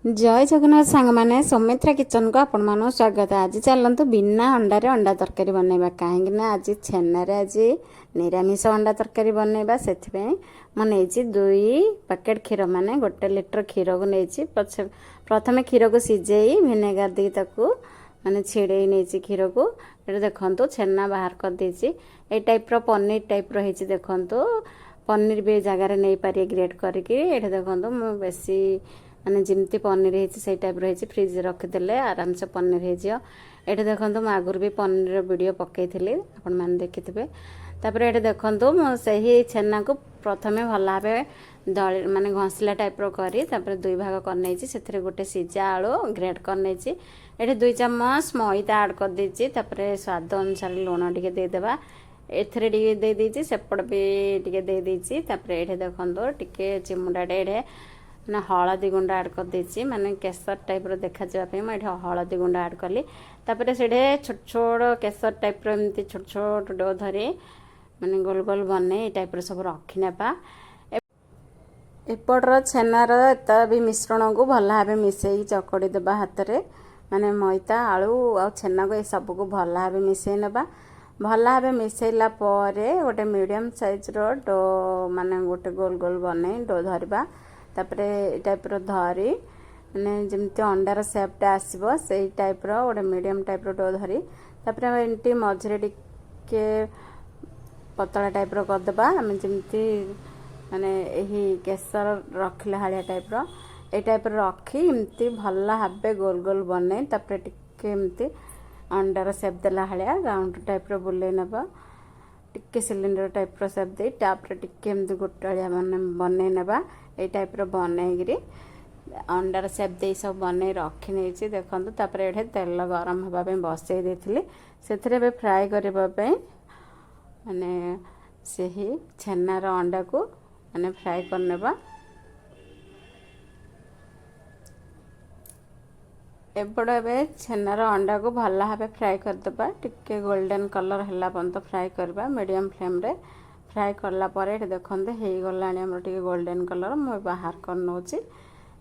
जय जगन्नाथ सांग मैंने सौमित्रा किचन को आपण मान स्वागत। आज चलतु बिना अंडारे अंडा तरकारी बनैबा कहीं आज छेनारे आज निरामिष अंडा तरकारी बनैबा से मुझे 2 पैकेट क्षीर माने 1 लिटर क्षीर को नहीं प्रथम क्षीर को सीझे भिनेगार दी माने छिड़े नहीं क्षीर को ये देखु छेना बाहर कर देछि। ए टाइप रो पनीर टाइप रो होइछि देखंतु पनीर भी जगार नहीं पारे ग्रेट करके ये देखंतु मु बेसी माने जमती पनीर है टाइप रही फ्रिज रखिदे आराम से पनीर हो। ये देखो मुझे आगुरी भी पनीर वीडियो पकई थी आपण मैंने देखि थे। तापर ये देखो मुझे छेना को प्रथम भल भाव दल माने घसला टाइप करी 2 भाग करनी से गोटे सीझा आलू ग्रेट करनी ये 2 चम्मच मैदा ऐड कर देछि। स्वाद अनुसार लुण टे देदेबा एथरे टे दे सेपट भी टे देदेछि। ये देखो टे चिमुडाटे ये ना हलदी गुंड ऐड कर देछि माने केसर टाइप रो देखा जाबे मैं हलदी गुंड ऐड कली। तापर से छोट छोट केसर टाइप रो एमती छोट छोट डो धरी माने गोल गोल बने टाइप रो सब रखी नेबा। एपटर छेनार एत भी मिश्रण को भल भाव मिसई चकड़ी देबा हाथ रे माने मैदा आलू आ छेना को सब को भल भाव मिसई नेबा। भल भाव मिसैला परे गोटे मीडियम साइज रो डो माने गोटे गोल गोल बने डो धरबा। तापरे टाइप रो धरी माने जमती अंडार सेपटा आसीबो से टाइप रो गोटे मीडियम टाइप रो डो धरी तापरे एंटी मझरे टिके पतला टाइप रो कर देबा। हम जमती माने एही केसर रखले हालिया टाइप रो ए टाइप रो रखी एमती भल्ला हाबे गोल गोल बने तापरे टिके एमती अंडार सेप देला हालिया राउंड टाइप रो बुले नेबा। टिके सिलिंडर टाइप रो सेप दे तापरे टिके एमती गोटालिया माने बने नेबा। ए टाइप रो बनैगिरी अंडार सेप दे सब बने रखी नहीं देखो। तापर ये तेल गरम होगा बसई देथिले सेथरे बे फ्राई करबा पे माने सेही छेनार अंडा को माने फ्राई करनेबा। एपटे बे छेनार अंडा को भल भाव फ्राई करदेबा टिके गोल्डन कलर हैला पर्यंत फ्राई करबा मीडियम फ्लेम रे फ्राई करला परे ये देखते हो गलानी आम टे गोल्डन कलर मु बाहर कर नौची।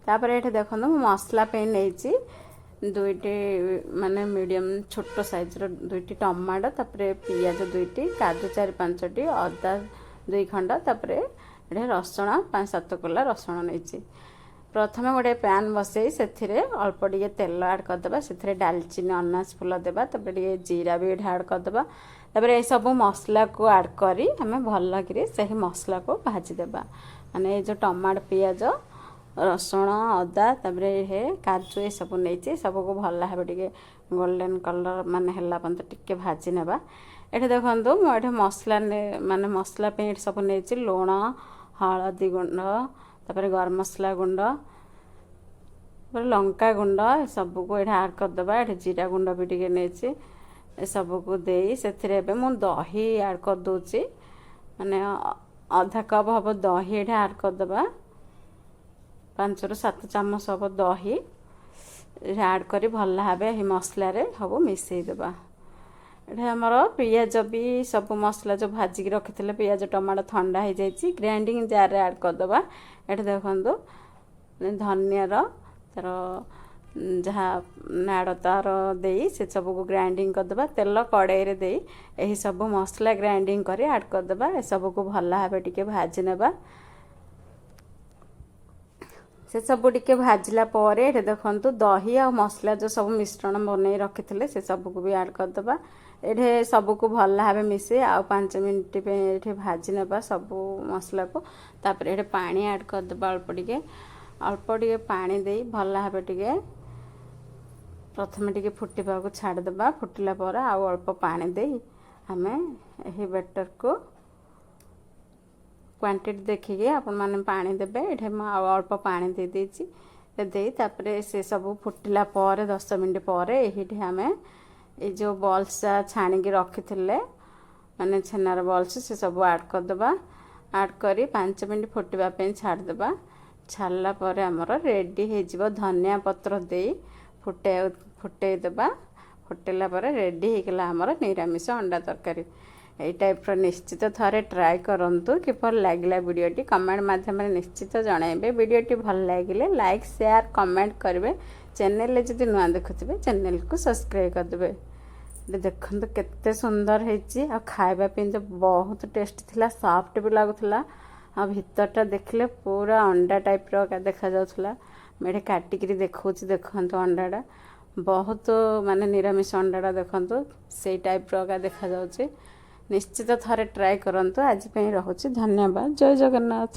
तापर ये देखो मसला पे नहीं 2टी माने मीडियम छोट साइज रो 2टी टमाटो तापर पियाज 2टी काजू 4-5टी अदा 2 खंड तापर ये रसुण 5-7 कोला रसुण नहीं। प्रथम गोटे पैन बसई से अल्प टे तेल ऐड करदे से डालचीनी अनाज फूल देबा तापर टे जीरा भी ऐड करदे तापर ये सब मसला को ऐड करी हमें भल कि सही मसला को भाजी देबा। माने ये जो टमाटो पियाज रसुण अदा तापर ये काजू ये सब नहीं सब को भल भाव टे गोल्डन कलर माने हला पर्यंत टिके भाजी नेबा। ये देखो मुझे मसला माने मसला पे सब नहीं लुण हलदी गुंड तापर गरम मसला गुंड लंका गुंड सब को ये ऐड करदे। ये जीरा गुंड भी टे नहीं सब को दे से मु दही ऐड कर दूची माने आधा कप हम दही ये ऐड करदे 5-7 चम्मच हम दही ऐड करी भल भाव मसला हम मिसई देबा। ये आमर पियाज भी सब मसला जो भाजिक रखी पियाज टमाटो ठंडा हो जाए ग्राइंडिंग जार ऐड करदे। ये देखो धनियार तार जहाँ नाड़ तार दे से सब को ग्राइंडिंग करदे तेल कड़ाई रे दे यही सब मसला ग्राइंडिंग कर ऐड करदे ए सब को भल भाव टिके भाजी नेबा। से सब टिके भाजला पर ये देखो दही आ मसला जो सब मिश्रण बन रखी से सब को भी ऐड करदे। ये सब को भल भाव मिसे आ 5 मिनट पे ये भाजी नेबा सब मसला को। तापर ये पानी ऐड करदे अल्प टिके पानी दे भल भाव टिके प्रथम टिके फुटवा को छाड़देबा। फुटिला पर आउ अल्प पानी दे हमें यही बेटर को क्वांटिटी देखिए आपण माने पानी देबे। ये अल्प पानी दे देछि दे तापर से सब फुटिला पर 10 मिनट पर यही हमें ये जो बॉल्स छाणी की रखी थे माने छेनार बॉल्स से सब ऐड करदे। ऐड करी 5 मिनट फुटवा पे छाड़देबा। छाड़ला पर हमर रेडी हो धनिया पत्र दे फुटे देबा। फुटेला पर रेडी होगला आमर निरामिष अंडा तरकारी। এই টাଇପ୍ର ନିଶ୍ଚିତ ଥରେ ଟ୍ରାଏ କରନ୍ତୁ। କିପରି ଲାଗିଲା ଭିଡ଼ିଓଟି କମେଣ୍ଟ ମାଧ୍ୟମରେ ନିଶ୍ଚିତ ଜଣାଇବେ। ଭିଡ଼ିଓଟି ଭଲ ଲାଗିଲେ ଲାଇକ୍ ସେୟାର କମେଣ୍ଟ କରିବେ। ଚ୍ୟାନେଲରେ ଯଦି ନୂଆ ଦେଖୁଥିବେ ଚ୍ୟାନେଲକୁ ସବସ୍କ୍ରାଇବ୍ କରିଦେବେ। ଦେଖନ୍ତୁ କେତେ ସୁନ୍ଦର ହେଇଛି ଆଉ ଖାଇବା ପାଇଁ ତ ବହୁତ ଟେଷ୍ଟି ଥିଲା, ସଫ୍ଟ ବି ଲାଗୁଥିଲା। ଆଉ ଭିତରଟା ଦେଖିଲେ ପୁରା ଅଣ୍ଡା ଟାଇପ୍ର ଦେଖାଯାଉଥିଲା। ମୁଁ ଏଠି କାଟିକିରି ଦେଖାଉଛି, ଦେଖନ୍ତୁ ଅଣ୍ଡାଟା ବହୁତ ମାନେ ନିରାମିଷ ଅଣ୍ଡାଟା ଦେଖନ୍ତୁ ସେଇ ଟାଇପ୍ର ଦେଖାଯାଉଛି। ନିଶ୍ଚିତ ଥରେ ଟ୍ରାଏ କରନ୍ତୁ। ଆଜି ପାଇଁ ରହୁଛି, ଧନ୍ୟବାଦ, ଜୟ ଜଗନ୍ନାଥ।